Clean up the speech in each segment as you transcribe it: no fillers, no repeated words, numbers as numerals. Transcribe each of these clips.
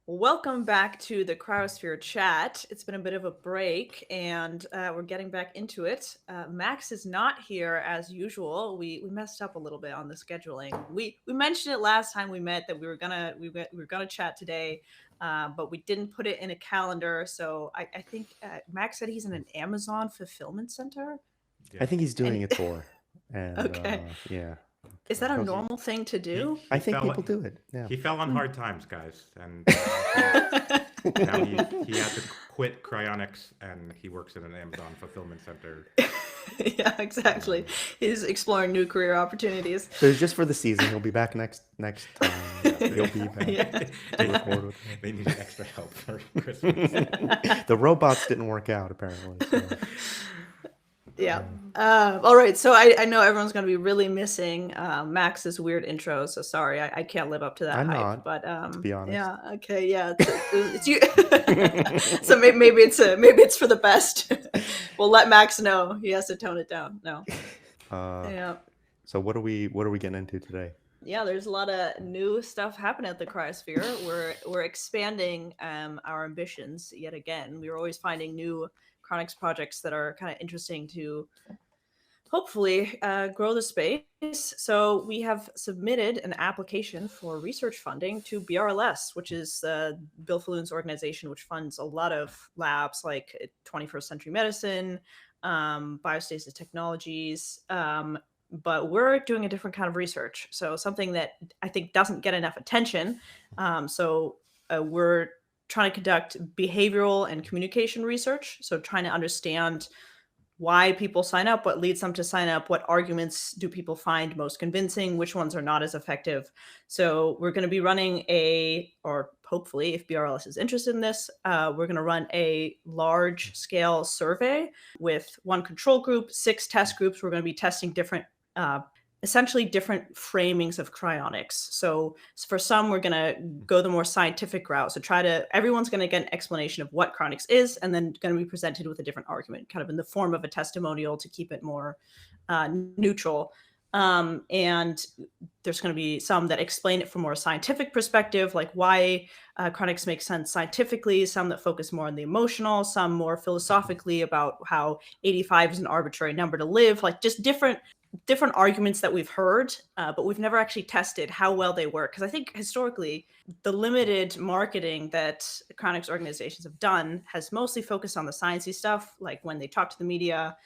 Welcome back to the Cryosphere chat. It's been a bit of a break, and we're getting back into it. Max is not here as usual. We messed up a little bit on the scheduling. We mentioned it last time we met that we were gonna chat today, but we didn't put it in a calendar. So I think Max said he's in an Amazon fulfillment center, I Yeah. think he's and doing it for, and okay, yeah, is that a how's normal thing to He do? I he think fell people do it. Yeah. he fell on Hmm. hard times, guys, and now he had to quit Cryonics and he works in an Amazon fulfillment center. Yeah, exactly. Um, He's exploring new career opportunities. So it's just for the season. He'll be back next time. yeah, You'll be back Yeah. to they record with they needed extra help for Christmas. him. The robots didn't work out apparently. So Yeah. yeah. All right. So I know everyone's going to be really missing Max's weird intro. So sorry, I can't live up to that I'm hype. not, But to be honest. yeah. Okay. Yeah. It's you. So maybe it's for the best. We'll let Max know he has to tone it down. No. uh, Yeah. so what are we getting into today? Yeah, there's a lot of new stuff happening at the Cryosphere. We're expanding our ambitions yet again. We are always finding new Chronics projects that are kind of interesting to hopefully grow the space. So we have submitted an application for research funding to BRLS, which is Bill Falloon's organization, which funds a lot of labs like 21st Century Medicine, biostasis technologies. But we're doing a different kind of research. So something that I think doesn't get enough attention. We're trying to conduct behavioral and communication research. So trying to understand why people sign up, what leads them to sign up, what arguments do people find most convincing, which ones are not as effective. So we're going to be running or hopefully, if BRLS is interested in this, we're going to run a large scale survey with one control group, 6 test groups. We're going to be testing essentially different framings of cryonics. So for some, we're going to go the more scientific route. So everyone's going to get an explanation of what cryonics is, and then going to be presented with a different argument, kind of in the form of a testimonial to keep it more neutral. And there's going to be some that explain it from a more scientific perspective, like why chronics make sense scientifically, some that focus more on the emotional, some more philosophically about how 85 is an arbitrary number to live, like just different arguments that we've heard, but we've never actually tested how well they work. Because I think historically, the limited marketing that chronics organizations have done has mostly focused on the sciencey stuff, like when they talk to the media,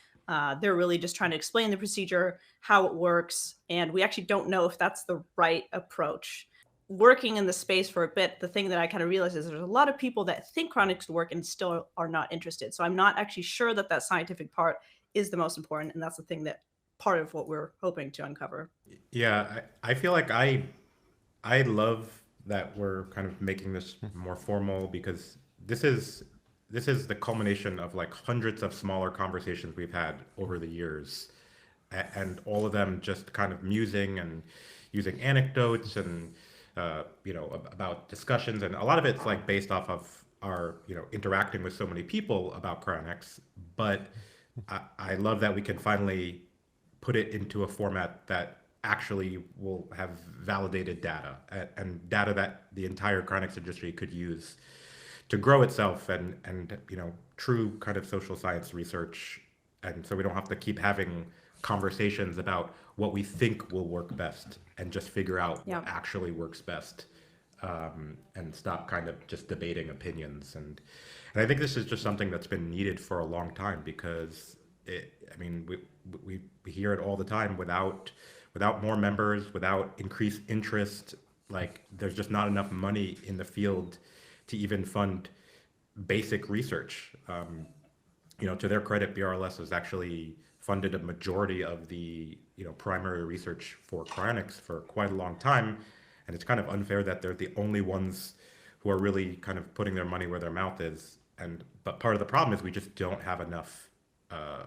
they're really just trying to explain the procedure, how it works, and we actually don't know if that's the right approach. Working in the space for a bit, the thing that I kind of realized is there's a lot of people that think chronics work and still are not interested. So I'm not actually sure that scientific part is the most important, and that's the thing that part of what we're hoping to uncover. Yeah, I feel like I love that we're kind of making this more formal because this is the culmination of like hundreds of smaller conversations we've had over the years, and all of them just kind of musing and using anecdotes and about discussions, and a lot of it's like based off of our interacting with so many people about cryonics. But I love that we can finally put it into a format that actually will have validated data and data that the entire cryonics industry could use to grow itself and true kind of social science research, and so we don't have to keep having conversations about what we think will work best and just figure out Yeah. what actually works best, and stop kind of just debating opinions. And I think this is just something that's been needed for a long time because I mean we hear it all the time. Without more members, without increased interest, like there's just not enough money in the field to even fund basic research. To their credit, BRLS has actually funded a majority of the primary research for cryonics for quite a long time, and it's kind of unfair that they're the only ones who are really kind of putting their money where their mouth is. But part of the problem is we just don't have enough.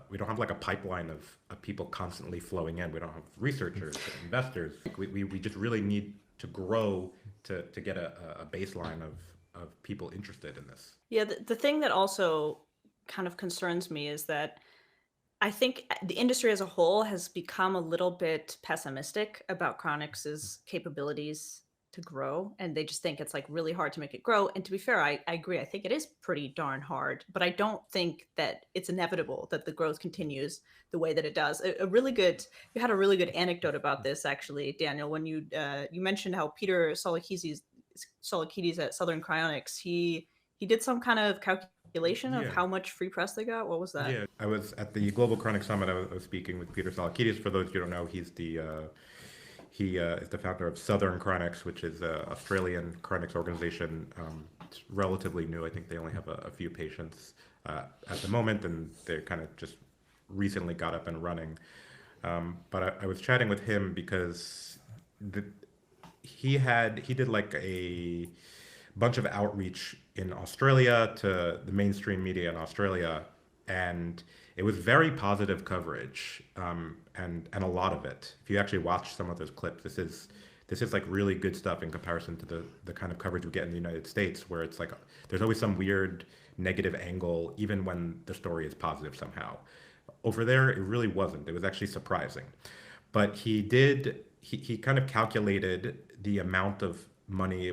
We don't have like a pipeline of people constantly flowing in. We don't have researchers, investors. We just really need to grow to get a baseline of people interested in this. Yeah, the thing that also kind of concerns me is that I think the industry as a whole has become a little bit pessimistic about Chronix's capabilities to grow, and they just think it's like really hard to make it grow. And to be fair, I agree. I think it is pretty darn hard, but I don't think that it's inevitable that the growth continues the way that it does. You had a really good anecdote about this, actually, Daniel, when you mentioned how Peter Solakidis at Southern Cryonics, he did some kind of calculation of how much free press they got. What was that? Yeah, I was at the Global Cryonics Summit. I was speaking with Peter Solakidis. For those who don't know, he's he is the founder of Southern Cryonics, which is an Australian cryonics organization. It's relatively new. I think they only have a few patients at the moment, and they kind of just recently got up and running. But I was chatting with him because he did like a bunch of outreach in Australia to the mainstream media in Australia, and it was very positive coverage, and a lot of it. If you actually watch some of those clips, this is like really good stuff in comparison to the kind of coverage we get in the United States, where it's like there's always some weird negative angle, even when the story is positive somehow. Over there, it really wasn't. It was actually surprising. But he kind of calculated the amount of money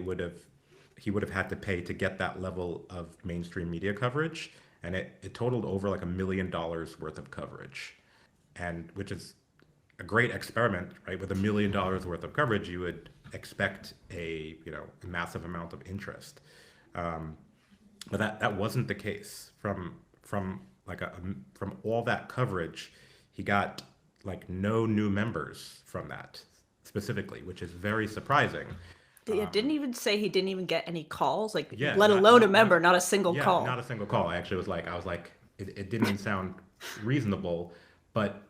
he would have had to pay to get that level of mainstream media coverage, and it totaled over like $1 million worth of coverage, and which is a great experiment, right? With $1 million worth of coverage, you would expect a massive amount of interest, but that wasn't the case. From all that coverage, he got like no new members from that specifically, which is very surprising. Yeah, didn't even say he didn't even get any calls, like Yeah, let alone a member, not a single yeah, call. not a single call. I was like, it didn't sound reasonable, but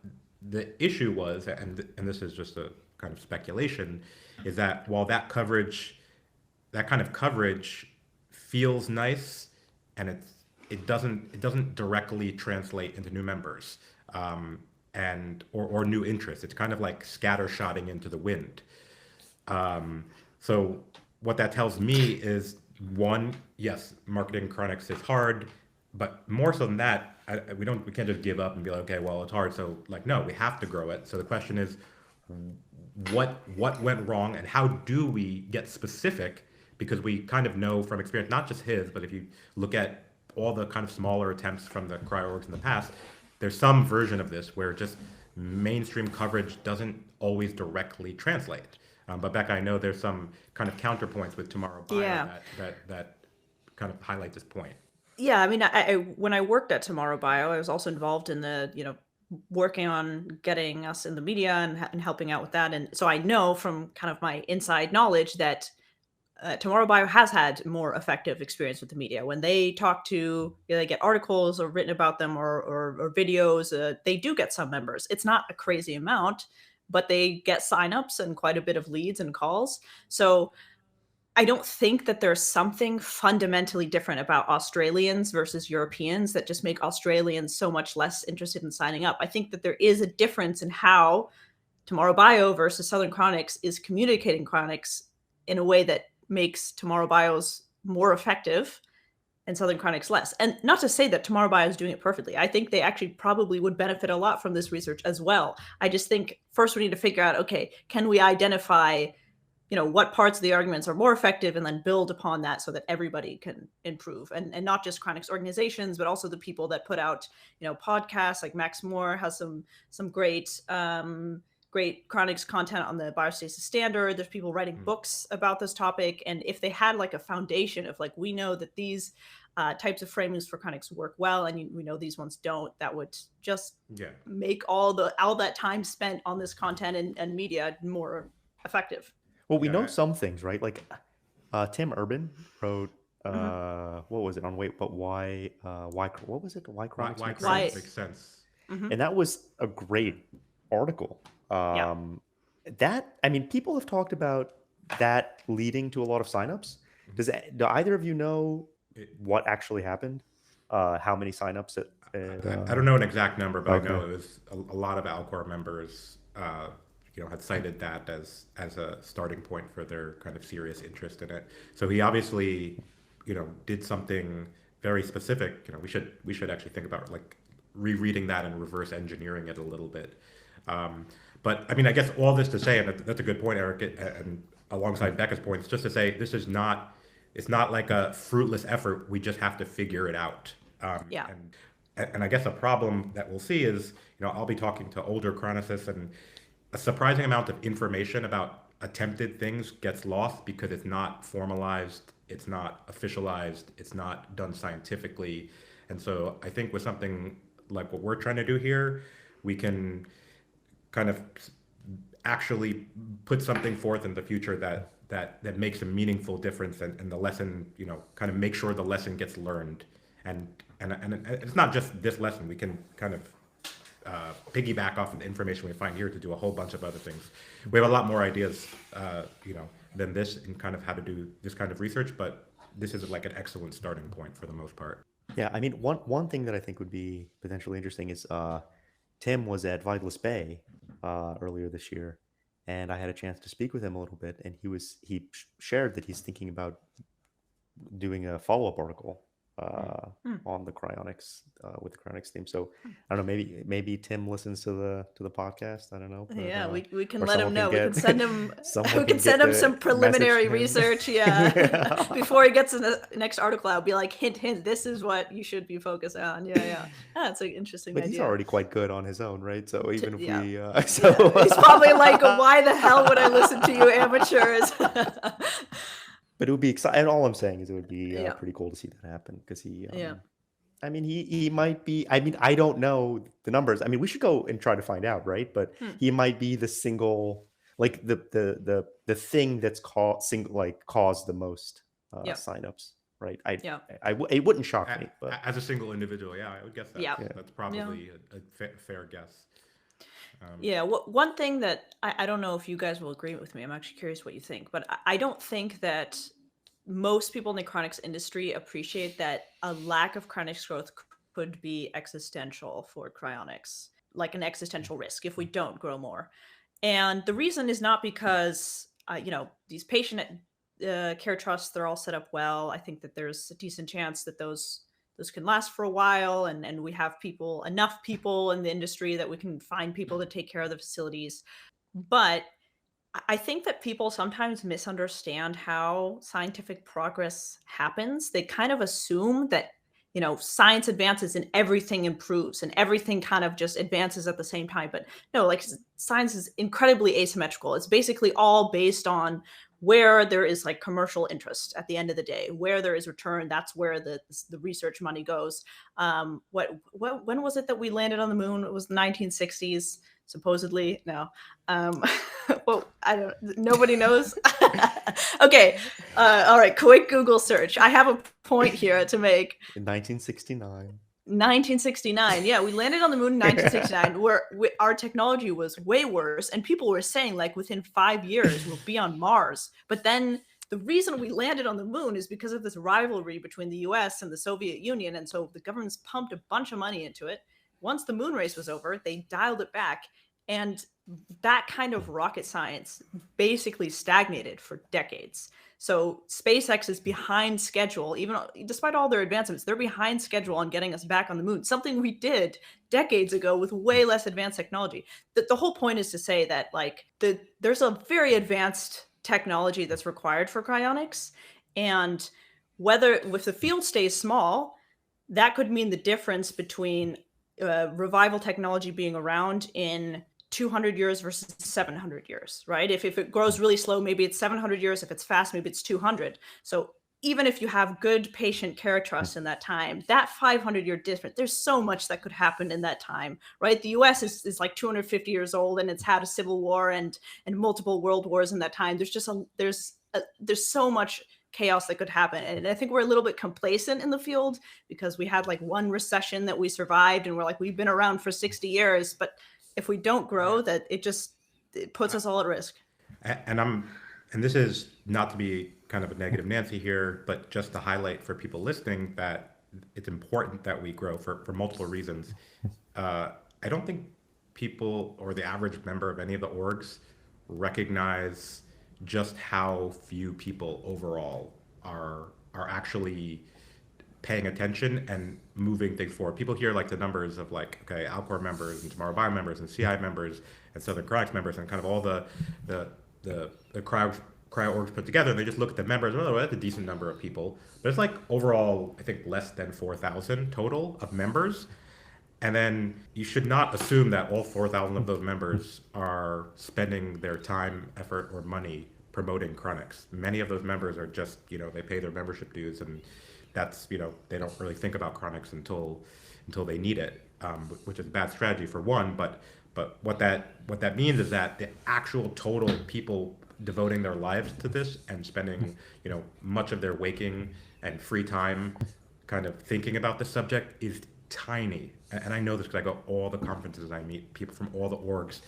the issue was, and this is just a kind of speculation, is that while that kind of coverage feels nice, and it doesn't directly translate into new members, or new interest. It's kind of like scattershotting into the wind. So what that tells me is, one, yes, marketing cryonics is hard, but more so than that, we can't just give up and be like, okay, well, it's hard, so like, no, we have to grow it. So the question is, what went wrong, and how do we get specific? Because we kind of know from experience, not just his, but if you look at all the kind of smaller attempts from the cryo-orgs in the past, there's some version of this where just mainstream coverage doesn't always directly translate. But Becca, I know there's some kind of counterpoints with Tomorrow Bio that kind of highlight this point. Yeah, I mean, I when I worked at Tomorrow Bio, I was also involved in the working on getting us in the media and helping out with that. And so I know from kind of my inside knowledge that Tomorrow Bio has had more effective experience with the media. When they talk to, they get articles or written about them or videos, they do get some members. It's not a crazy amount, but they get signups and quite a bit of leads and calls. So I don't think that there's something fundamentally different about Australians versus Europeans that just make Australians so much less interested in signing up. I think that there is a difference in how Tomorrow Bio versus Southern Cryonics is communicating cryonics in a way that makes Tomorrow Bio's more effective and Southern Cryonics less. And not to say that Tomorrow Bio is doing it perfectly. I think they actually probably would benefit a lot from this research as well. I just think first we need to figure out, okay, can we identify, what parts of the arguments are more effective, and then build upon that so that everybody can improve, and not just cryonics organizations, but also the people that put out, podcasts. Like Max Moore has some great cryonics content on the biostasis standard. There's people writing books about this topic. And if they had like a foundation of like, we know that these types of framings for cryonics work well, and we know these ones don't, that would just make all that time spent on this content and media more effective. Well, we know some things, right? Like Tim Urban wrote, what was it on Wait, but why, what was it? Why cryonics Why make cryonics sense? makes sense. Mm-hmm. And that was a great article. People have talked about that leading to a lot of signups. Do either of you know what actually happened? How many signups? I don't know an exact number, but Okay. I know it was a lot of Alcor members. Had cited that as a starting point for their kind of serious interest in it. So he obviously, did something very specific. We should actually think about like rereading that and reverse engineering it a little bit. But I mean, I guess all this to say, and that's a good point, Eric. And alongside Becca's points, just to say this is not, it's not like a fruitless effort. We just have to figure it out. Yeah. And I guess a problem that we'll see is, I'll be talking to older chronicists, and a surprising amount of information about attempted things gets lost because it's not formalized, it's not officialized, it's not done scientifically. And so I think with something like what we're trying to do here, we can kind of actually put something forth in the future that makes a meaningful difference, and the lesson, kind of make sure the lesson gets learned. And it's not just this lesson. We can kind of piggyback off of the information we find here to do a whole bunch of other things. We have a lot more ideas, than this, in kind of how to do this kind of research, but this is like an excellent starting point for the most part. Yeah, I mean, one thing that I think would be potentially interesting is Tim was at Vitalis Bay earlier this year, and I had a chance to speak with him a little bit, and he shared that he's thinking about doing a follow-up article on the cryonics with the cryonics theme. So I don't know, maybe Tim listens to the podcast. I don't know. But, Yeah, we can or let him someone know. can We can get- send him. someone We can can send get him the some preliminary message to him. research. Yeah, Yeah. before he gets in the next article, I'll be like, hint, hint. This is what you should be focused on. Yeah. That's an interesting But idea. he's already quite good on his own, right? So even if yeah. we, Yeah, so he's probably like, why the hell would I listen to you amateurs? But it would be exciting. And all I'm saying is it would be Yeah. pretty cool to see that happen, because he, Yeah. I mean, he might be. I mean, I don't know the numbers. I mean, we should go and try to find out, right? But he might be the single, like the thing that's caused the most signups, right? It wouldn't shock me, but As a single individual, yeah, I would guess that. Yeah. That's probably a fair guess. Yeah, one thing that I don't know if you guys will agree with me. I'm actually curious what you think, but I don't think that most people in the cryonics industry appreciate that a lack of cryonics growth could be existential for cryonics, like an existential risk if we don't grow more. And the reason is not because, these patient care trusts, they're all set up well. I think that there's a decent chance that those can last for a while, and we have enough people in the industry that we can find people to take care of the facilities. But I think that people sometimes misunderstand how scientific progress happens. They kind of assume that, science advances and everything improves and everything kind of just advances at the same time. But no, like, science is incredibly asymmetrical. It's basically all based on where there is like commercial interest at the end of the day, where there is return. That's where the research money goes. When was it that we landed on the moon? It was the 1960s. Supposedly. No. Well, I don't, nobody knows. Okay. All right. Quick Google search. I have a point here to make. in 1969. 1969. Yeah, we landed on the moon in 1969, where our technology was way worse, and people were saying like within 5 years we'll be on Mars. But then the reason we landed on the moon is because of this rivalry between the US and the Soviet Union, and so the governments pumped a bunch of money into it. Once the moon race was over, they dialed it back, and that kind of rocket science basically stagnated for decades. So SpaceX is behind schedule, even despite all their advancements. They're behind schedule on getting us back on the moon, something we did decades ago with way less advanced technology. The whole point is to say that there's a very advanced technology that's required for cryonics, and if the field stays small, that could mean the difference between revival technology being around in 200 years versus 700 years, right? If it grows really slow, maybe it's 700 years. If it's fast, maybe it's 200. So even if you have good patient care trust in that time, that 500-year difference, there's so much that could happen in that time, right? The US is like 250 years old, and it's had a civil war and multiple world wars in that time. There's so much chaos that could happen. And I think we're a little bit complacent in the field because we had like one recession that we survived, and we're like, we've been around for 60 years. But if we don't grow, that it puts us all at risk. And this is not to be kind of a negative Nancy here, but just to highlight for people listening that it's important that we grow for multiple reasons. I don't think people or the average member of any of the orgs recognize just how few people overall are actually paying attention and moving things forward. People hear like the numbers of like, okay, Alcor members and Tomorrow Bio members and CI members and Southern Cryonics members and kind of all the cryo orgs put together, and they just look at the members. Oh, that's a decent number of people, but it's like overall, I think less than 4,000 total of members. And then you should not assume that all 4,000 of those members are spending their time, effort, or money promoting Cryonics. Many of those members are just, they pay their membership dues, and that's, they don't really think about Cryonics until they need it, which is a bad strategy for one. But what that means is that the actual total people devoting their lives to this and spending, much of their waking and free time kind of thinking about the subject is tiny. And I know this because I go to all the conferences, I meet people from all the orgs,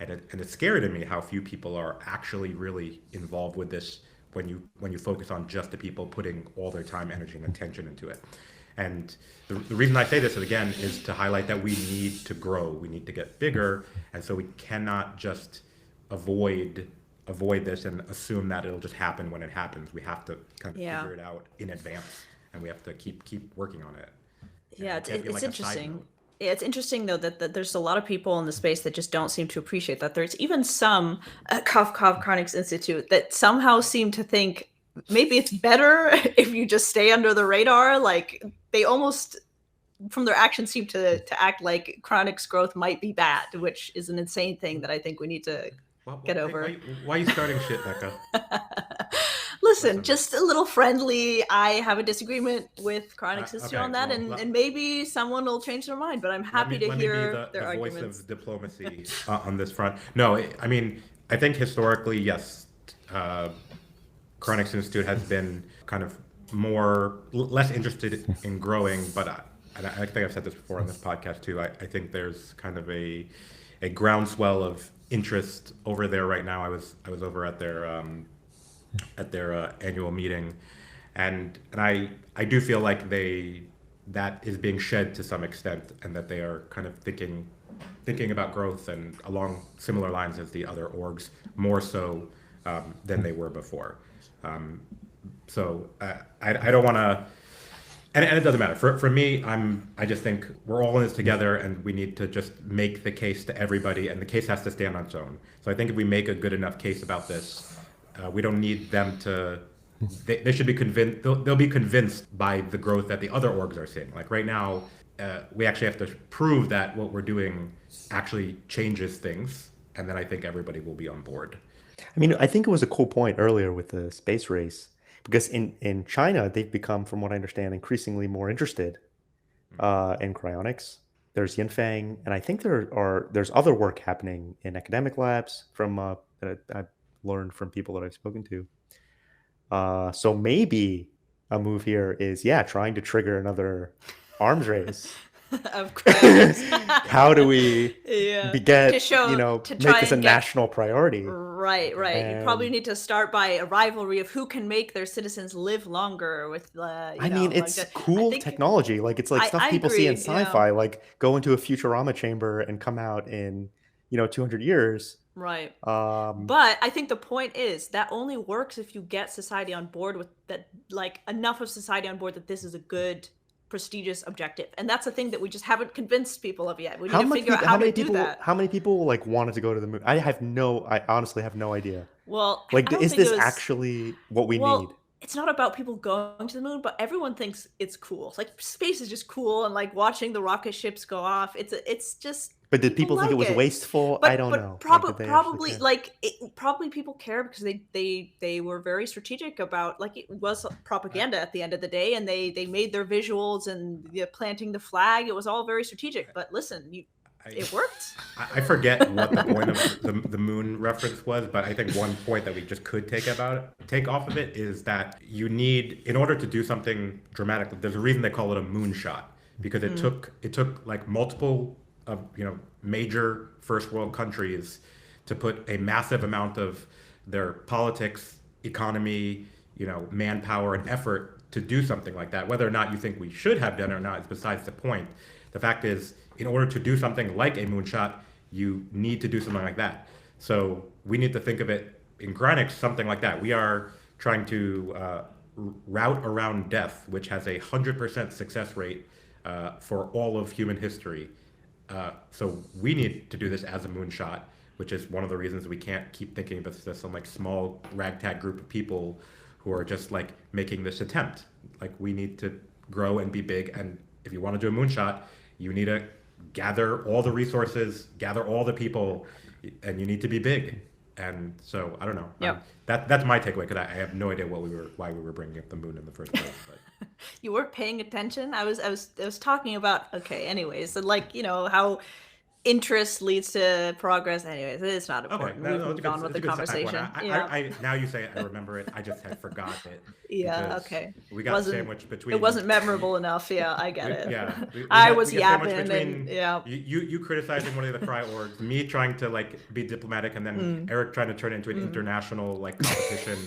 and it's scary to me how few people are actually really involved with this when you focus on just the people putting all their time, energy, and attention into it. And the reason I say this again is to highlight that we need to grow, we need to get bigger, and so we cannot just avoid this and assume that it'll just happen when it happens. We have to kind of figure it out in advance, and we have to keep working on it. Yeah, it's interesting. Yeah, it's interesting though that there's a lot of people in the space that just don't seem to appreciate that. There's even some at Cryonics Institute that somehow seem to think maybe it's better if you just stay under the radar. Like they almost, from their actions, seem to act like Cryonics growth might be bad, which is an insane thing that I think we need to get over. Why are you starting shit, Becca? Listen, just a little friendly. I have a disagreement with Cryonics Institute on that, and maybe someone will change their mind. But I'm happy to hear their arguments. Voice of diplomacy on this front. No, I mean, I think historically, yes, Cryonics Institute has been kind of less interested in growing, but and I think I've said this before on this podcast too. I think there's kind of a groundswell of interest over there right now. I was over at their annual meeting, and I do feel like that is being shed to some extent, and that they are kind of thinking about growth and along similar lines as the other orgs, more so than they were before. So I don't want to, and it doesn't matter for me. I just think we're all in this together, and we need to just make the case to everybody, and the case has to stand on its own. So I think if we make a good enough case about this, we don't need them to. They should be convinced. They'll be convinced by the growth that the other orgs are seeing. Like right now, we actually have to prove that what we're doing actually changes things, and then I think everybody will be on board. I mean, I think it was a cool point earlier with the space race, because in China, they've become, from what I understand, increasingly more interested in cryonics. There's Yinfeng, and I think there's other work happening in academic labs from that I've learned from people that I've spoken to. So maybe a move here is, trying to trigger another arms race. Of cryonics. How do we make this a get national priority? Right. You probably need to start by a rivalry of who can make their citizens live longer with it's cool technology. Like it's like stuff people see in sci-fi, like go into a Futurama chamber and come out in 200 years. Right. But I think the point is that only works if you get society on board with that, like enough of society on board that this is a good, prestigious objective. And that's the thing that we just haven't convinced people of yet. We need to figure out how to do that. How many people wanted to go to the moon? I honestly have no idea. Well, is this actually what we need? It's not about people going to the moon, but everyone thinks it's cool. It's like space is just cool, and like watching the rocket ships go off. It's just. But did people think it was wasteful? I don't know. Probably people care because they were very strategic about, like, it was propaganda at the end of the day, and they made their visuals and planting the flag. It was all very strategic. But listen, it worked. I forget what the point of the moon reference was, but I think one point that we just could take off of it is that you need, in order to do something dramatic, there's a reason they call it a moonshot, because it took like multiple of major first world countries to put a massive amount of their politics, economy, manpower and effort to do something like that. Whether or not you think we should have done it or not is besides the point. The fact is, in order to do something like a moonshot, you need to do something like that. So we need to think of it in Cryonics, something like that. We are trying to route around death, which has 100% success rate for all of human history. So we need to do this as a moonshot. which is one of the reasons we can't keep thinking of this as some like small ragtag group of people who are just like making this attempt. Like we need to grow and be big, and if you want to do a moonshot, you need to gather all the resources, gather all the people, and you need to be big. And so I don't know. Yep. That's my takeaway, because I have no idea why we were bringing up the moon in the first place. But. You weren't paying attention. I was talking about, okay, anyways, so like, how interest leads to progress. Anyways, it's not important. We've moved on with the conversation. Now you say it, I remember it. I just had forgot it. Yeah, okay. We got sandwiched between. It wasn't memorable enough. Yeah, I get it. Yeah, I was yapping, and yeah. You criticizing one of the cry orgs, me trying to like be diplomatic, and then Eric trying to turn it into an international like competition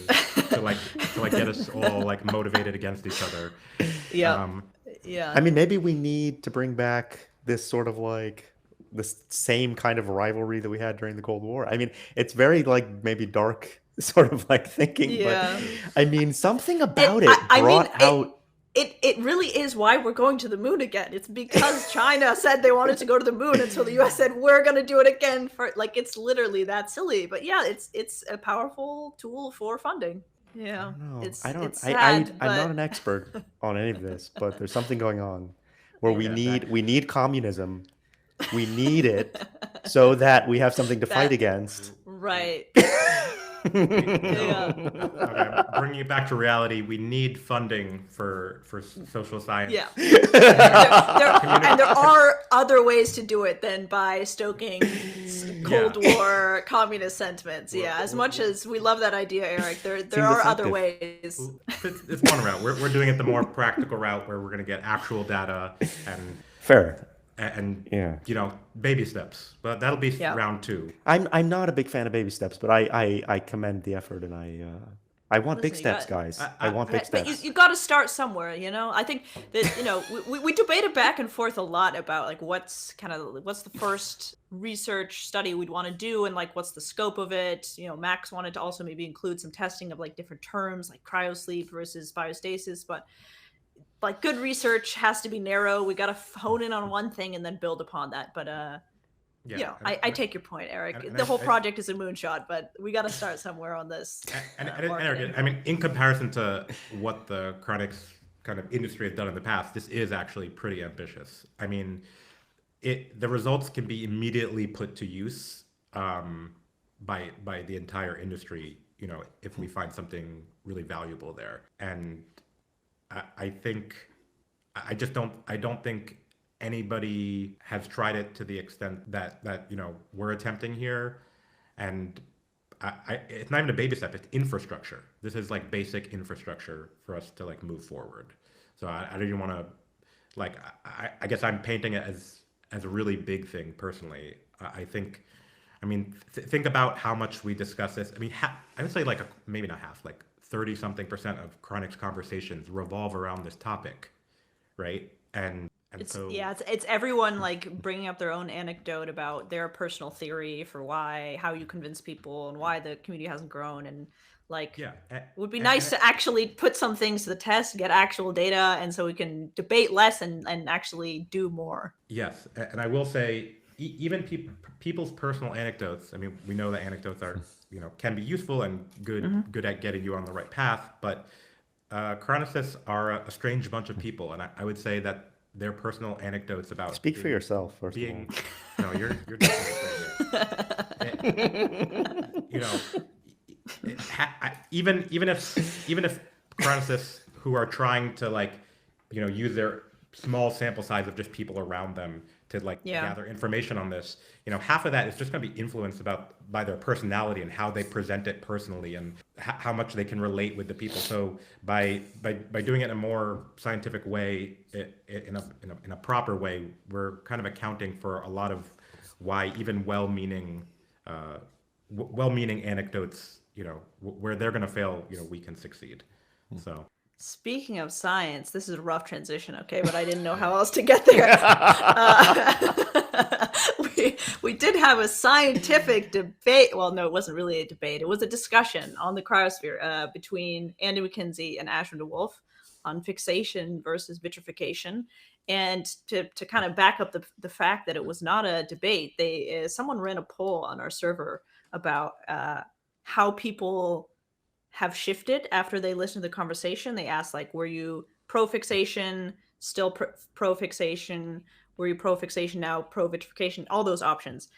to like get us all like motivated against each other. Yeah. Yeah. I mean, maybe we need to bring back this sort of like the same kind of rivalry that we had during the Cold War. I mean, it's very like maybe dark sort of like thinking, but I mean, something about it really is why we're going to the moon again. It's because China said they wanted to go to the moon, and so the US said we're going to do it again. For like, it's literally that silly. But yeah, it's a powerful tool for funding. Yeah, it's sad, I'm not an expert on any of this, but there's something going on where we need communism. We need it so that we have something to fight against. Right. Okay, bringing it back to reality, we need funding for social science. Yeah. And there are other ways to do it than by stoking Cold War communist sentiments. Yeah, as much as we love that idea, Eric, there are other ways. It's one route. We're doing it the more practical route, where we're going to get actual data and fair. And baby steps, but that'll be round 2. I'm not a big fan of baby steps, but I commend the effort, and I want big steps, guys. I want big steps. But you got to start somewhere, I think that we debated back and forth a lot about like what's the first research study we'd want to do, and like what's the scope of it. Max wanted to also maybe include some testing of like different terms like cryosleep versus biostasis, but like good research has to be narrow. We got to hone in on one thing and then build upon that. But I take your point, Eric. The whole project is a moonshot, but we got to start somewhere on this. And Eric, I mean, in comparison to what the cryonics kind of industry has done in the past, this is actually pretty ambitious. I mean, the results can be immediately put to use by the entire industry. If we find something really valuable there. And I don't think anybody has tried it to the extent that we're attempting here. And it's not even a baby step, it's infrastructure. This is like basic infrastructure for us to like move forward. So I don't even want to I guess I'm painting it as a really big thing personally. Think about how much we discuss this. I mean, I would say maybe not half, 30-something% of Cryonics conversations revolve around this topic, right? And it's everyone like bringing up their own anecdote about their personal theory for how you convince people and why the community hasn't grown, and it would be nice to actually put some things to the test, get actual data, and so we can debate less and actually do more. Yes, and I will say even people's personal anecdotes. I mean, we know that anecdotes are can be useful and good at getting you on the right path, but cryonicists are a strange bunch of people, and I would say that their personal anecdotes about speak for yourself first of all. No, you're even if cryonicists who are trying to use their small sample size of just people around them to gather information on this, half of that is just going to be influenced by their personality and how they present it personally, and how much they can relate with the people. So by doing it in a more scientific way, in a proper way, we're kind of accounting for a lot of why even well-meaning anecdotes, where they're going to fail, we can succeed. So. Speaking of science, this is a rough transition, okay, but I didn't know how else to get there. We did have a scientific debate. Well, no, it wasn't really a debate. It was a discussion on the cryosphere between Andy McKinsey and Ashwin DeWolf on fixation versus vitrification. And to kind of back up the fact that it was not a debate, someone ran a poll on our server about how people have shifted after they listened to the conversation. They asked, like, were you pro-fixation, still pro-fixation? Were you pro-fixation, now pro-vitrification? All those options.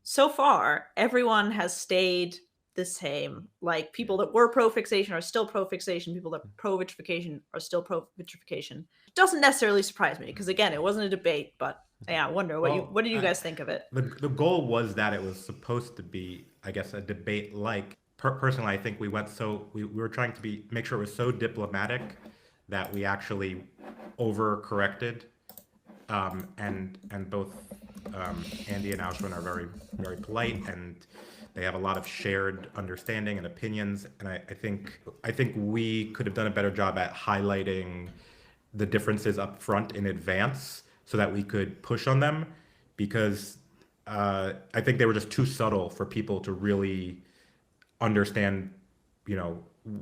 So far, everyone has stayed the same. Like, people that were pro-fixation are still pro-fixation. People that pro-vitrification are still pro-vitrification. Doesn't necessarily surprise me because, again, it wasn't a debate. But yeah, I wonder what do you guys think of it? The goal was that it was supposed to be, I guess, a debate. Like, personally, I think we were trying to make sure it was so diplomatic that we actually overcorrected. And both Andy and Ashwin are very, very polite, and they have a lot of shared understanding and opinions. And I think we could have done a better job at highlighting the differences up front in advance so that we could push on them, because I think they were just too subtle for people to really understand,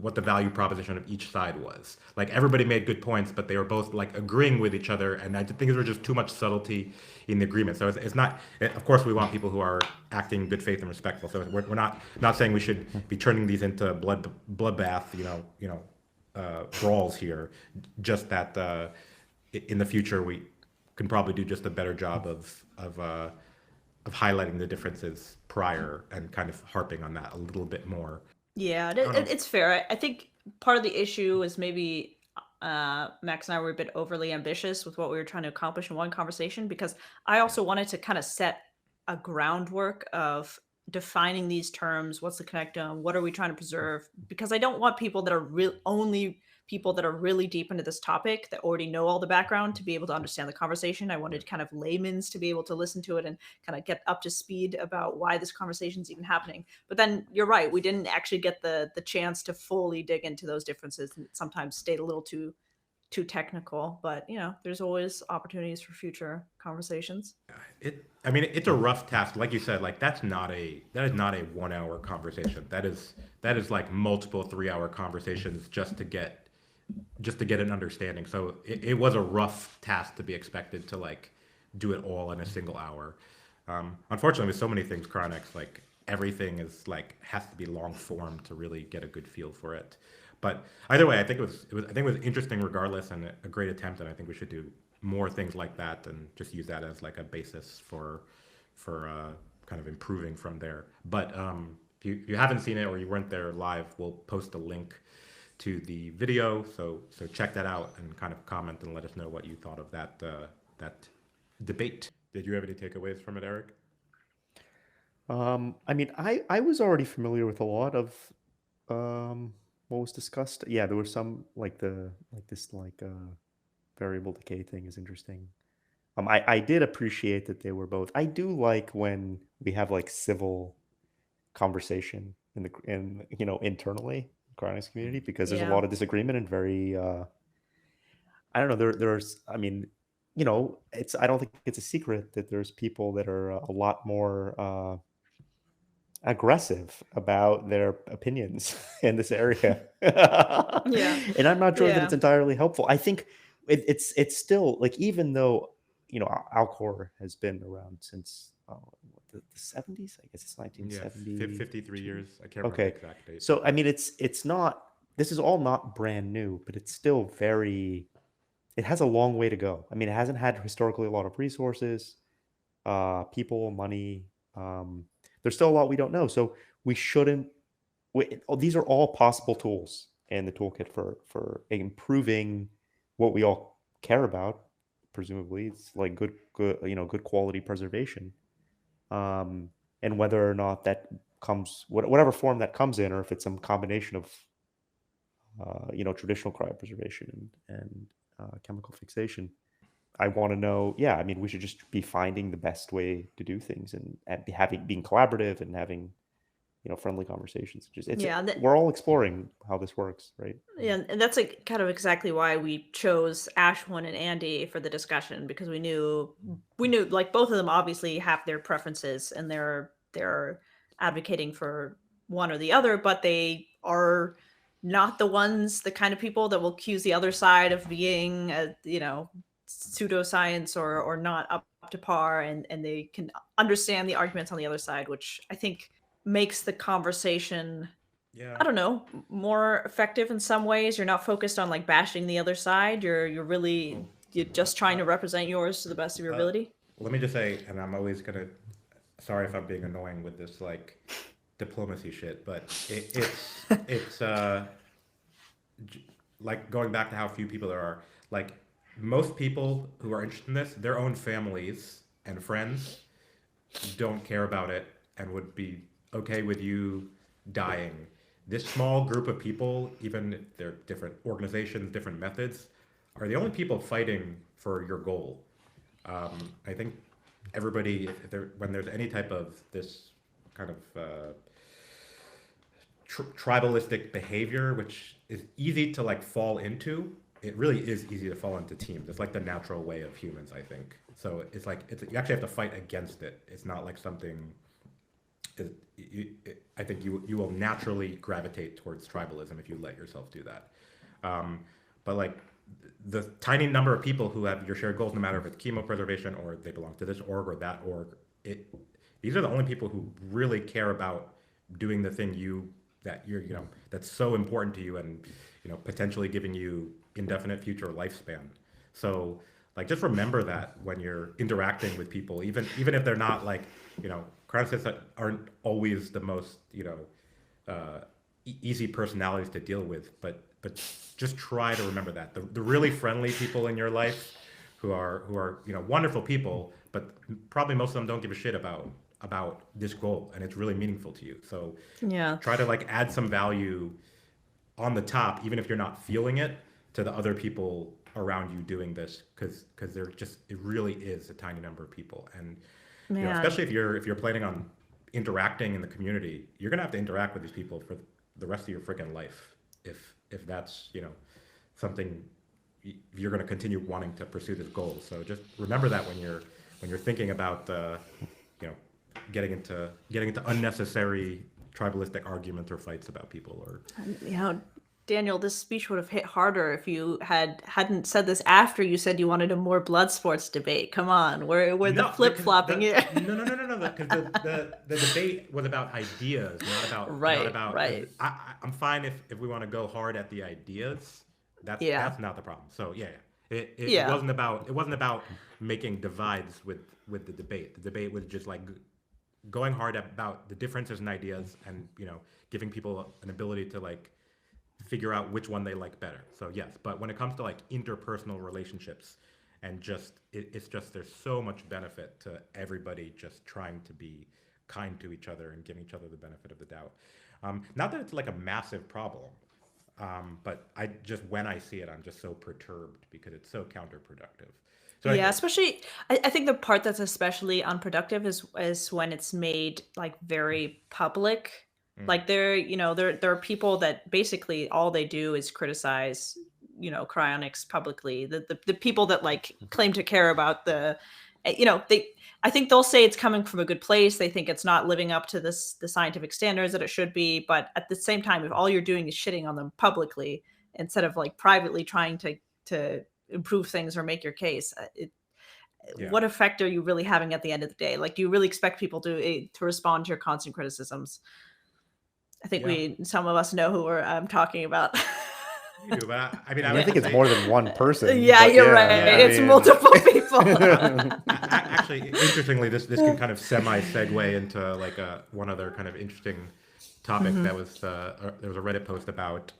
what the value proposition of each side was. Like, everybody made good points, but they were both like agreeing with each other, and I think there was just too much subtlety in the agreement. So it's not. Of course, we want people who are acting in good faith and respectful. So we're not saying we should be turning these into bloodbath, brawls here. Just that in the future we can probably do just a better job of highlighting the differences prior and kind of harping on that a little bit more. Yeah, it's fair. I think part of the issue is maybe Max and I were a bit overly ambitious with what we were trying to accomplish in one conversation, because I also wanted to kind of set a groundwork of defining these terms. What's the connectome? What are we trying to preserve? Because I don't want people that are only people that are really deep into this topic that already know all the background to be able to understand the conversation. I wanted kind of laymen's to be able to listen to it and kind of get up to speed about why this conversation is even happening. But then you're right, we didn't actually get the chance to fully dig into those differences, and sometimes stayed a little too technical. But there's always opportunities for future conversations. It's a rough task. Like you said, like that is not a 1 hour conversation. That is like multiple 3-hour conversations just to get an understanding. So it was a rough task to be expected to like do it all in a single hour. Unfortunately, with so many things, Cryonics, like everything is like has to be long form to really get a good feel for it. But either way, I think it was interesting regardless, and a great attempt. And I think we should do more things like that and just use that as like a basis for kind of improving from there. But if you haven't seen it or you weren't there live, we'll post a link to the video, so check that out and kind of comment and let us know what you thought of that debate. Did you have any takeaways from it, Eric? I was already familiar with a lot of what was discussed. Yeah, there was some like this variable decay thing is interesting. I did appreciate that they were both. I do like when we have like civil conversation internally Cryonics community, because there's a lot of disagreement and very I don't know, there's I don't think it's a secret that there's people that are a lot more aggressive about their opinions in this area. Yeah. And I'm not sure that it's entirely helpful. I think it's still like, even though Alcor has been around since the 70s, I guess it's 1970. Yeah, 53 years. I can't remember the exact date. So it's not, this is all not brand new, but it's still it has a long way to go. It hasn't had historically a lot of resources, people, money. There's still a lot we don't know. So we shouldn't, these are all possible tools in the toolkit for improving what we all care about. Presumably it's like good quality preservation. And whether or not that comes, whatever form that comes in, or if it's some combination of, traditional cryopreservation and chemical fixation, I want to know. Yeah, we should just be finding the best way to do things, and being collaborative and having, friendly conversations. We're all exploring how this works, right? Yeah, and that's like kind of exactly why we chose Ashwin and Andy for the discussion, because we knew like both of them obviously have their preferences and they're advocating for one or the other, but they are not the kind of people that will accuse the other side of being, pseudoscience or not up to par, and they can understand the arguments on the other side, which I think makes the conversation, Yeah. I don't know, more effective in some ways. You're not focused on like bashing the other side. You're just trying to represent yours to the best of your Uh, ability. Let me just say, and I'm always gonna, sorry if I'm being annoying with this like diplomacy shit, but it's like going back to how few people there are. Like most people who are interested in this, their own families and friends don't care about it and would be okay with you dying. This small group of people, even if they're different organizations, different methods, are the only people fighting for your goal. I think everybody, if there, when there's any type of this kind of tribalistic behavior, which is easy to like fall into, it really is easy to fall into teams. It's like the natural way of humans, I think. So it's like you actually have to fight against it. It's not like something. I think you will naturally gravitate towards tribalism if you let yourself do that. But like the tiny number of people who have your shared goals, no matter if it's chemopreservation or they belong to this org or that org, these are the only people who really care about doing the thing that's so important to you and potentially giving you indefinite future lifespan. So like just remember that when you're interacting with people, even if they're not like cryonicists that aren't always the most easy personalities to deal with, but just try to remember that the really friendly people in your life who are wonderful people, but probably most of them don't give a shit about this goal, and it's really meaningful to you. So Yeah. try to like add some value on the top, even if you're not feeling it, to the other people around you doing this, because it really is a tiny number of people. And Man. especially if you're planning on interacting in the community, you're gonna have to interact with these people for the rest of your freaking life if that's something you're going to continue wanting to pursue this goal. So just remember that when you're thinking about getting into unnecessary tribalistic arguments or fights about people. Or Daniel, this speech would have hit harder if you hadn't said this after you said you wanted a more blood sports debate. Come on, we're the No, flip flopping here. No, because the debate was about ideas, not Right, about. right. I'm fine if we want to go hard at the ideas. That's not the problem. So yeah. It wasn't about making divides with the debate. The debate was just like going hard about the differences in ideas and giving people an ability to like figure out which one they like better. So yes, but when it comes to like interpersonal relationships and it's just there's so much benefit to everybody just trying to be kind to each other and giving each other the benefit of the doubt. Not that it's like a massive problem, but when I see it, I'm just so perturbed because it's so counterproductive. So Yeah, especially I think the part that's especially unproductive is when it's made like very public. Like there are people that basically all they do is criticize, cryonics publicly. The people that like claim to care about I think they'll say it's coming from a good place. They think it's not living up to the scientific standards that it should be. But at the same time, if all you're doing is shitting on them publicly instead of like privately trying to improve things or make your case, what effect are you really having at the end of the day? Like, do you really expect people to respond to your constant criticisms? I think some of us know who I'm talking about. You do, but I think it's more than one person. Yeah, but you're right. It's multiple people. Actually, interestingly, this can kind of semi-segue into like one other kind of interesting topic that was there was a Reddit post about,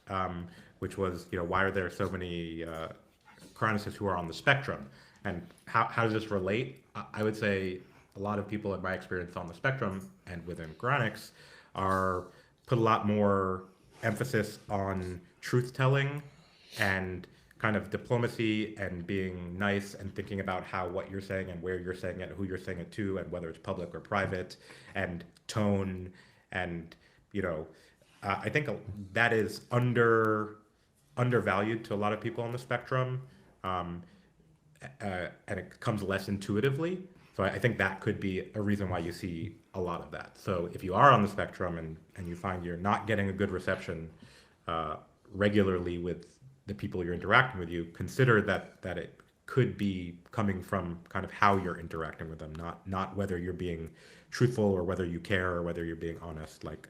which was why are there so many cryonicists who are on the spectrum, and how does this relate? I would say a lot of people in my experience on the spectrum and within cryonics put a lot more emphasis on truth telling and kind of diplomacy and being nice and thinking about what you're saying and where you're saying it, who you're saying it to, and whether it's public or private, and tone. And I think that is undervalued to a lot of people on the spectrum, and it comes less intuitively. So I think that could be a reason why you see a lot of that. So if you are on the spectrum and you find you're not getting a good reception regularly with the people you're interacting with, you consider that it could be coming from kind of how you're interacting with them, not whether you're being truthful or whether you care or whether you're being honest. Like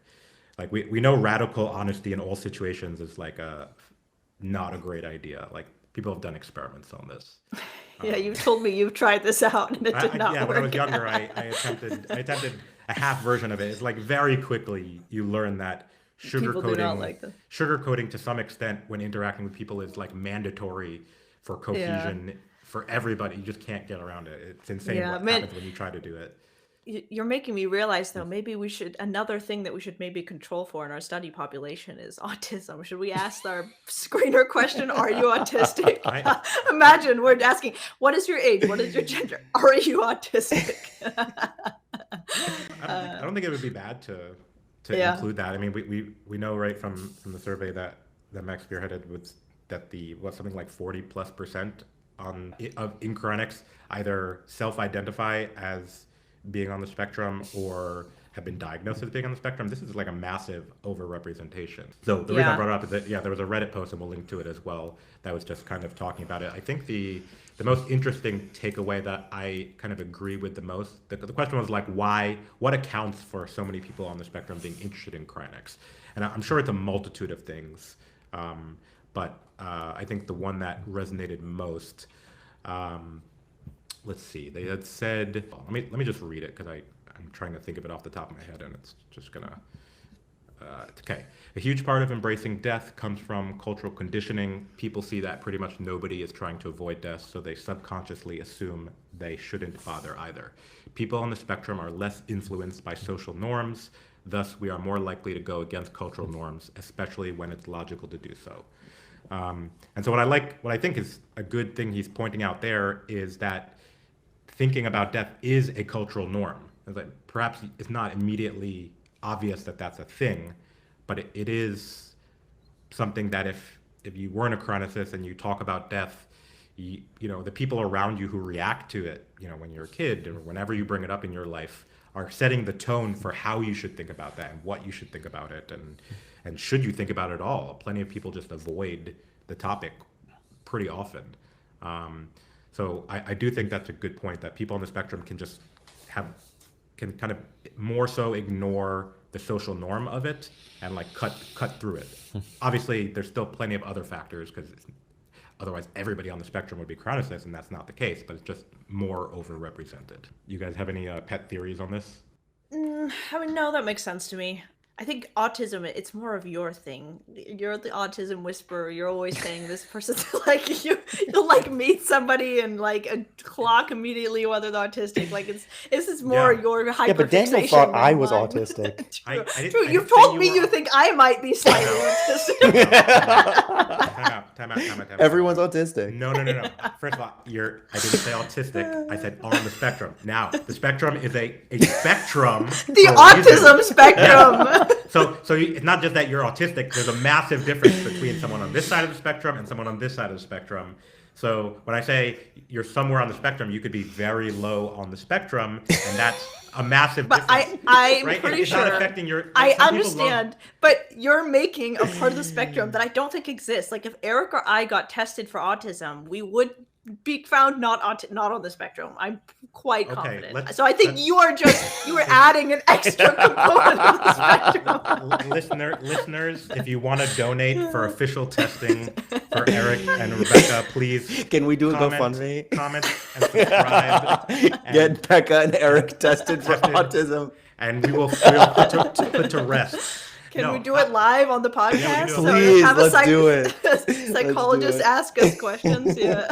we know radical honesty in all situations is like a not a great idea. Like people have done experiments on this. Yeah, you've told me you've tried this out and it did not Yeah, work. when I was younger, I attempted a half version of it. It's like very quickly you learn that People do not like this. sugarcoating to some extent when interacting with people is like mandatory for cohesion for everybody. You just can't get around it. It's insane what happens when you try to do it. You're making me realize, though, maybe we should, another thing that we should maybe control for in our study population is autism. Should we ask our screener question, are you autistic? Imagine we're asking, what is your age? What is your gender? Are you autistic? I don't think it would be bad to include that. I mean, we know right from the survey that Max spearheaded was that something like 40+% in Cryonics either self-identify as being on the spectrum or have been diagnosed as being on the spectrum. This is like a massive overrepresentation. So the reason I brought it up is that there was a Reddit post, and we'll link to it as well, that was just kind of talking about it. I think the most interesting takeaway that I kind of agree with the most, the question was like, what accounts for so many people on the spectrum being interested in Cryonics? And I'm sure it's a multitude of things, but I think the one that resonated most, let's see, they had said, let me just read it because I'm trying to think of it off the top of my head and it's just gonna, okay. A huge part of embracing death comes from cultural conditioning. People see that pretty much nobody is trying to avoid death, so they subconsciously assume they shouldn't bother either. People on the spectrum are less influenced by social norms, thus we are more likely to go against cultural norms, especially when it's logical to do so. And so what I think is a good thing he's pointing out there is that thinking about death is a cultural norm. It's like, perhaps it's not immediately obvious that that's a thing, but it is something that if you weren't a chronicist and you talk about death, you know, the people around you who react to it, you know, when you're a kid or whenever you bring it up in your life, are setting the tone for how you should think about that and what you should think about it and should you think about it at all. Plenty of people just avoid the topic pretty often. So I do think that's a good point, that people on the spectrum can just can kind of more so ignore the social norm of it and like cut through it. Obviously, there's still plenty of other factors because otherwise everybody on the spectrum would be chronicists, and that's not the case, but it's just more overrepresented. You guys have any pet theories on this? I mean, no, that makes sense to me. I think autism, it's more of your thing. You're the autism whisperer. You're always saying this person's like, you'll like meet somebody and like a clock immediately whether they're autistic. Like this is more your hyperfixation. Yeah, but Daniel thought I was autistic. True. You've told me you think I might be slightly autistic. Time out. Everyone's autistic. No. First of all, I didn't say autistic. I said on the spectrum. Now, the spectrum is a spectrum. The autism spectrum. So it's not just that you're autistic. There's a massive difference between someone on this side of the spectrum and someone on this side of the spectrum. So when I say you're somewhere on the spectrum, you could be very low on the spectrum, and that's a massive difference. But I'm right? pretty it's sure. Not affecting your. I understand, but you're making a part of the spectrum that I don't think exists. Like if Eric or I got tested for autism, we would be found not on the spectrum. I'm quite confident. So I think you are adding an extra component of the spectrum. Listeners, if you want to donate for official testing for Eric and Rebecca, please. Can we do a GoFundMe? Comment and subscribe. Get Becca and Eric tested for autism. And we'll put to rest. Can we do it live on the podcast? Yeah, please, let's do it. Psychologists ask us questions. Yeah.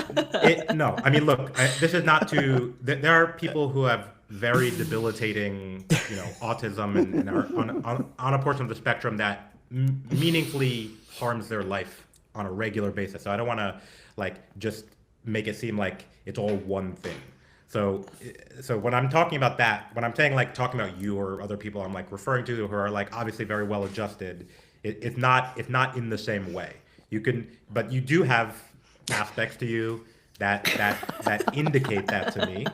No, I mean, look, this is not to. There are people who have very debilitating, autism and are on a portion of the spectrum that meaningfully harms their life on a regular basis. So I don't want to just make it seem like it's all one thing. So when I'm talking about that, when I'm saying talking about you or other people I'm referring to who are obviously very well adjusted, it's not in the same way. But you do have aspects to you that indicate that to me.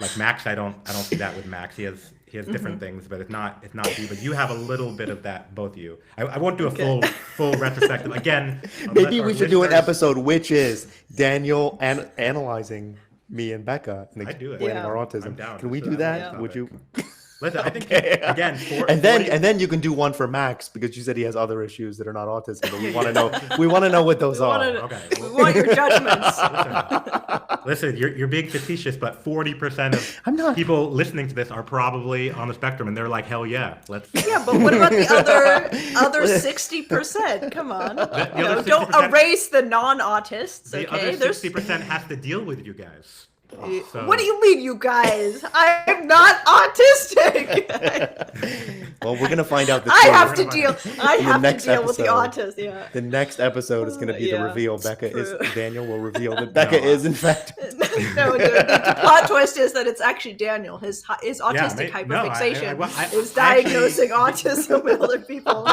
Like Max, I don't see that with Max. He he has different things, but it's not you. But you have a little bit of that, both of you. I won't do a full retrospective again. Maybe we should do an episode which is Daniel analyzing me and Becca and I do it. explaining our I'm autism. down. Can we This do is that? another Would you? topic. Listen, I think again, and then you can do one for Max because you said he has other issues that are not autism, but we want to know what those are. Okay. We want your judgments. Listen, you're being facetious, but 40% of people listening to this are probably on the spectrum, and they're like, hell yeah, let's. Yeah, but what about the other 60%? Come on, don't 60%, erase the non-autists. The Okay, other 60% has to deal with you guys. So, what do you mean, you guys? I'm not autistic. Well, we're gonna find out the I truth. have to deal. I In the have to next deal with the episode. autism. Yeah. The next episode is going to be the Yeah, reveal. it's Daniel will reveal that Becca is in fact. No, the plot twist is that it's actually Daniel. His autistic hyperfixation is diagnosing autism with other people.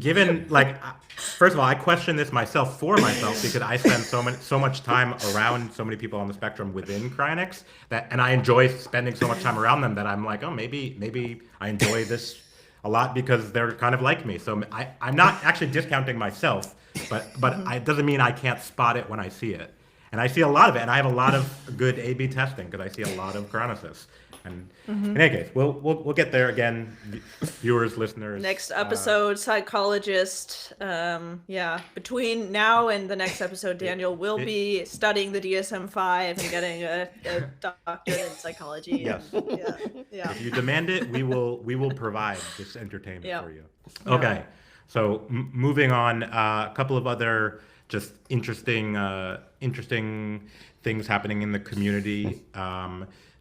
Given first of all, I question this myself because I spend so much time around so many people on the spectrum within Cryonics and I enjoy spending so much time around them that I'm like, oh, maybe I enjoy this a lot because they're kind of like me. So I'm not actually discounting myself, but it doesn't mean I can't spot it when I see it. And I see a lot of it, and I have a lot of good A/B testing because I see a lot of cryonicists. And in any case, we'll get there again, viewers, listeners. Next episode, psychologist. Between now and the next episode, Daniel will be studying the DSM-5 and getting a doctorate in psychology. Yes. Yeah. If you demand it, we will provide this entertainment for you. Yeah. Okay, so moving on, a couple of other just interesting things happening in the community.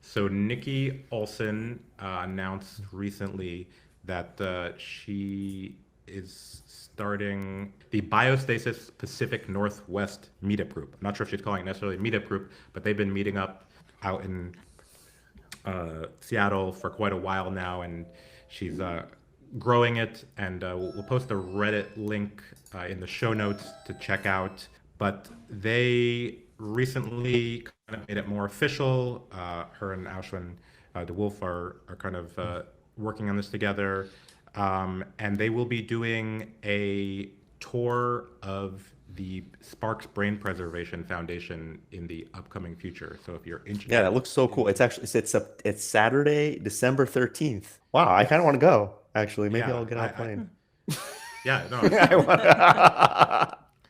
So Nikki Olson announced recently that she is starting the Biostasis Pacific Northwest meetup group. I'm not sure if she's calling it necessarily a meetup group, but they've been meeting up out in Seattle for quite a while now, and she's growing it. And we'll post a Reddit link in the show notes to check out. But they recently kind of made it more official. Her and Ashwin de Wolf are kind of working on this together. And they will be doing a tour of the Sparks Brain Preservation Foundation in the upcoming future. So if you're interested. Yeah, that looks so cool. It's Saturday, December 13th. Wow, I kind of want to go, actually. Maybe I'll get on a plane. Yeah, no.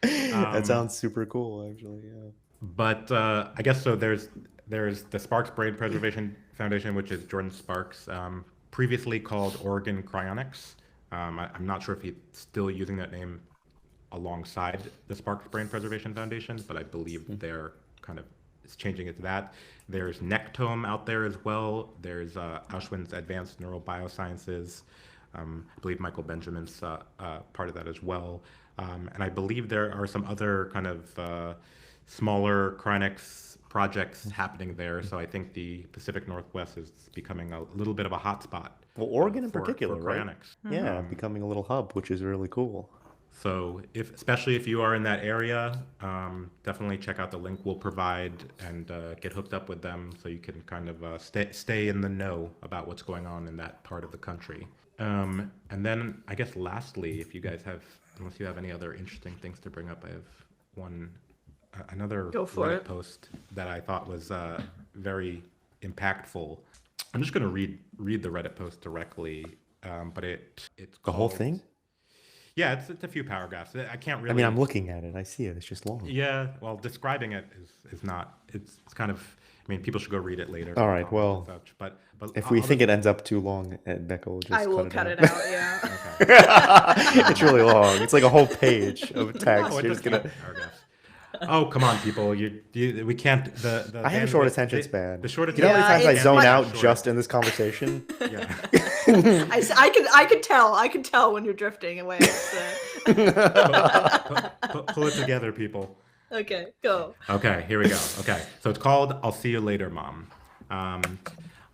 That sounds super cool, actually. Yeah. But I guess so. There's the Sparks Brain Preservation Foundation, which is Jordan Sparks, previously called Oregon Cryonics. I'm not sure if he's still using that name alongside the Sparks Brain Preservation Foundation, but I believe they're kind of changing it to that. There's Nectome out there as well. There's Auschwitz Advanced Neurobiosciences. I believe Michael Benjamin's part of that as well. And I believe there are some other kind of smaller cryonics projects happening there. So I think the Pacific Northwest is becoming a little bit of a hotspot. Well, Oregon in particular, for right? cryonics. Yeah, becoming a little hub, which is really cool. So especially if you are in that area, definitely check out the link we'll provide and get hooked up with them so you can kind of stay in the know about what's going on in that part of the country. And then I guess lastly, if you guys have, unless you have any other interesting things to bring up, I have another Reddit post that I thought was very impactful. I'm just going to read the Reddit post directly, but it's the whole thing. Yeah, it's a few paragraphs. I can't really. I mean, I'm looking at it. I see it. It's just long. Yeah, well, describing it is not. It's kind of. I mean, people should go read it later. All right. Well, but if we think it ends up too long, Becca will just. I will cut it out. Yeah. Okay. It's really long. It's like a whole page of text. No, You're just gonna. Paragraphs. Oh, come on, people! We can't. I have a short attention span. The short You know how many times I zone out short. just in this conversation? Yeah. I can tell when you're drifting away. Pull it together, people. Okay, go. Okay, here we go. Okay, so it's called "I'll See You Later, Mom." On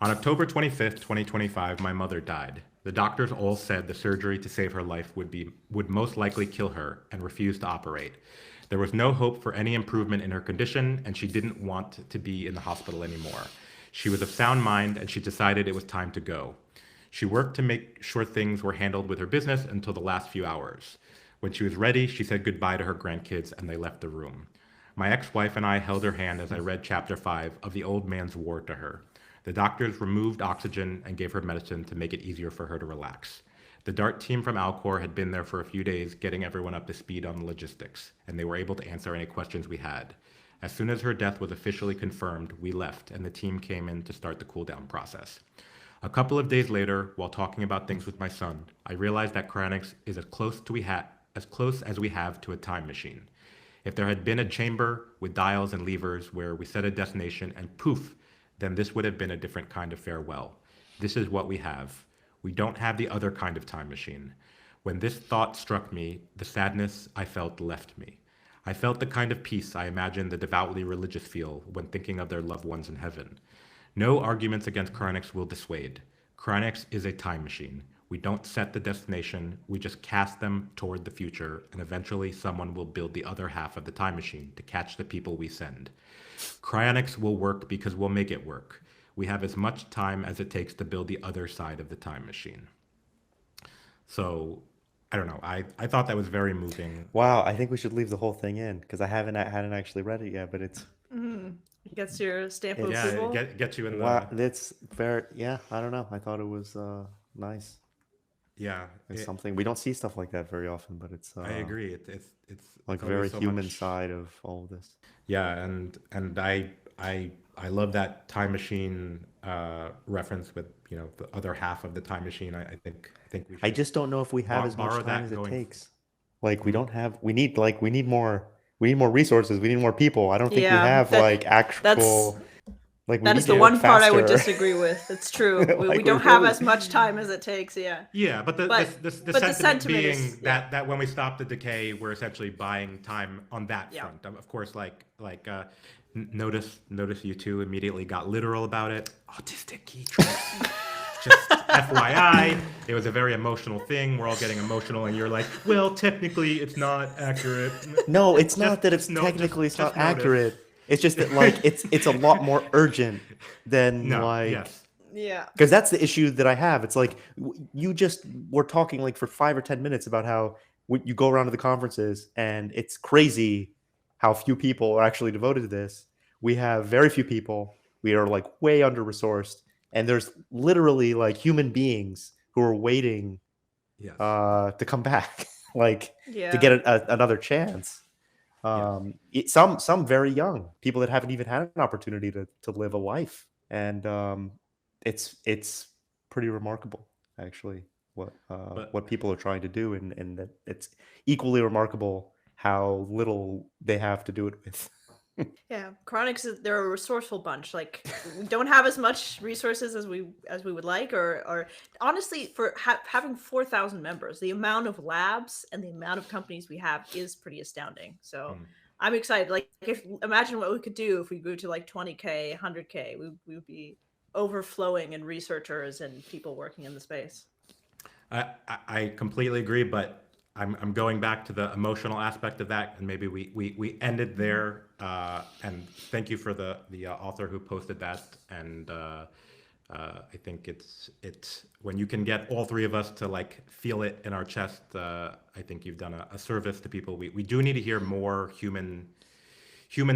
October 25th, 2025, my mother died. The doctors all said the surgery to save her life would most likely kill her and refused to operate. There was no hope for any improvement in her condition, and she didn't want to be in the hospital anymore. She was of sound mind, and she decided it was time to go. She worked to make sure things were handled with her business until the last few hours. When she was ready, she said goodbye to her grandkids, and they left the room. My ex-wife and I held her hand as I read chapter 5 of The Old Man's War to her. The doctors removed oxygen and gave her medicine to make it easier for her to relax. The DART team from Alcor had been there for a few days, getting everyone up to speed on the logistics, and they were able to answer any questions we had. As soon as her death was officially confirmed, we left, and the team came in to start the cool-down process. A couple of days later, while talking about things with my son, I realized that Cryonics is as close as we have to a time machine. If there had been a chamber with dials and levers where we set a destination and poof, then this would have been a different kind of farewell. This is what we have. We don't have the other kind of time machine. When this thought struck me, the sadness I felt left me. I felt the kind of peace I imagine the devoutly religious feel when thinking of their loved ones in heaven. No arguments against Cryonics will dissuade. Cryonics is a time machine. We don't set the destination, we just cast them toward the future, and eventually someone will build the other half of the time machine to catch the people we send. Cryonics will work because we'll make it work. We have as much time as it takes to build the other side of the time machine. So, I don't know. I thought that was very moving. Wow, I think we should leave the whole thing in because I hadn't actually read it yet, but it's Gets your stamp of Yeah, approval. get you in the... wow, it's very I don't know. I thought it was nice. Yeah, It's something we don't see stuff like that very often, but it's I agree. It's like always very so human much- side of all of this. Yeah, and I love that time machine reference with the other half of the time machine. I think we should I just don't know if we have as borrow much that time as it going- takes. Like we don't have. We need more resources. We need more people. I don't think we Yeah, have that- actual. Like we That need is to the work one part I would faster. disagree with. It's true. We Like, don't we have really- as much time as it takes. Yeah. Yeah, but the the sentiment sentiment being is- that when we stop the decay, we're essentially buying time on that Yeah. front. Of course, notice you two immediately got literal about it. Autistic key trace. Just FYI, it was a very emotional thing. We're all getting emotional, and you're like, well, technically, it's not accurate. No, it's Just- not that it's just no- technically it's just not notice. accurate. It's just that it's a lot more urgent than Yes. Yeah. because that's the issue that I have. It's like you just were talking like for 5 or 10 minutes about how you go around to the conferences and it's crazy how few people are actually devoted to this. We have very few people. We are like way under resourced, and there's literally like human beings who are waiting Yes. to come back, like Yeah. to get another chance. Some very young people that haven't even had an opportunity to live a life, and it's pretty remarkable actually what people are trying to do, and that it's equally remarkable how little they have to do it with. Yeah, Cryonics they're a resourceful bunch. Like we don't have as much resources as we would like, or honestly, for having 4,000 members, the amount of labs and the amount of companies we have is pretty astounding. So I'm excited. Like, imagine what we could do if we grew to like 20K, 100K. We would be overflowing in researchers and people working in the space. I completely agree, but I'm going back to the emotional aspect of that, and maybe we ended there. And thank you for the author who posted that. And I think it's when you can get all three of us to like feel it in our chest. I think you've done a service to people. We do need to hear more human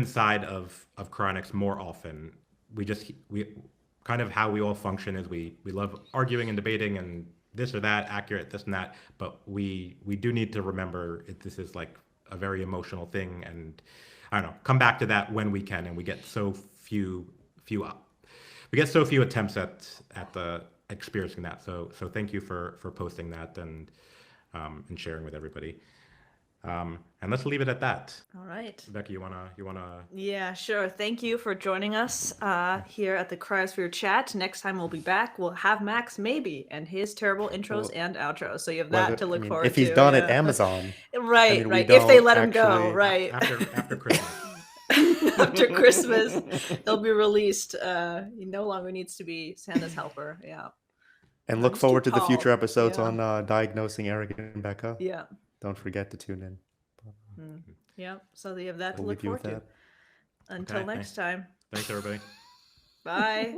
side of Cryonics more often. We kind of how we all function is we love arguing and debating and this or that, accurate, this and that, but we do need to remember this is like a very emotional thing, and I don't know, come back to that when we can, and we get so few attempts at the experiencing that. So thank you for posting that and sharing with everybody. And let's leave it at that. All right. Becky, you wanna? Yeah, sure. Thank you for joining us here at the Cryosphere chat. Next time we'll be back. We'll have Max maybe and his terrible intros and outros. So you have that to look forward to. If he's done at yeah. Amazon, Right, we right. If they don't let him go, actually- right. After Christmas. After Christmas, they'll be released. He no longer needs to be Santa's helper. Yeah. and look He's too forward to the tall. future episodes Yeah. on diagnosing Eric and Becca. Yeah. Don't forget to tune in. Yeah. So you have that to We'll look leave you with forward to. that. Until Okay, next time. Thanks, everybody. Bye.